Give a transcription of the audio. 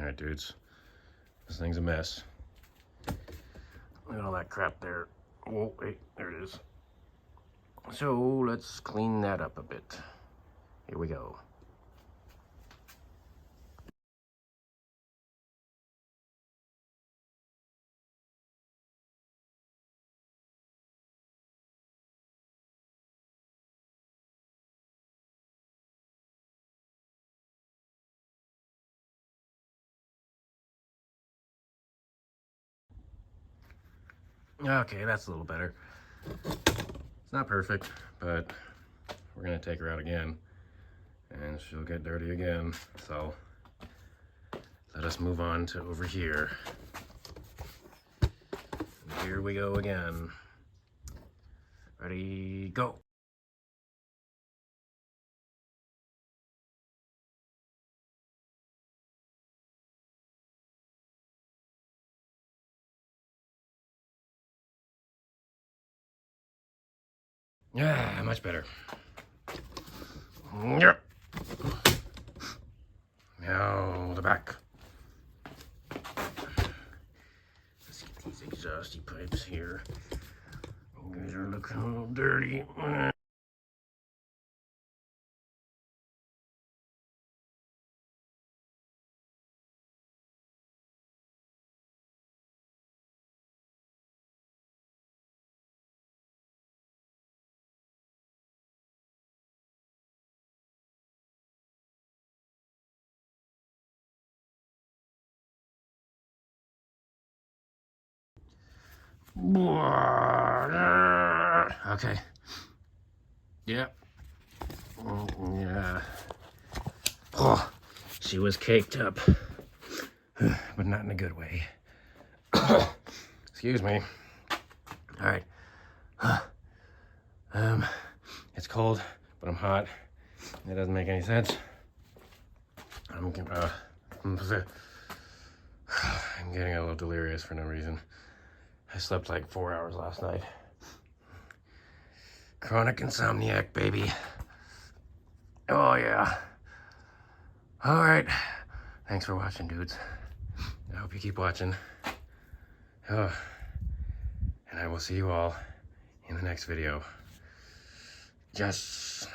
Alright, dudes. This thing's a mess. Look at all that crap there. Oh, wait, there it is. So, let's clean that up a bit. Here we go. Okay, that's a little better. It's not perfect, but we're gonna take her out again and she'll get dirty again. So let us move on to over here. And here we go again. Ready, go. Yeah, much better. Yep. Now the back. Let's get these exhausty pipes here. You guys are looking a little dirty. Okay. Yep. Yeah. Oh, she was caked up, but not in a good way. Excuse me. All right. It's cold, but I'm hot. It doesn't make any sense. I'm getting a little delirious for no reason. I slept like 4 hours last night. Chronic insomniac, baby. Oh, yeah. All right. Thanks for watching, dudes. I hope you keep watching. And I will see you all in the next video. Just...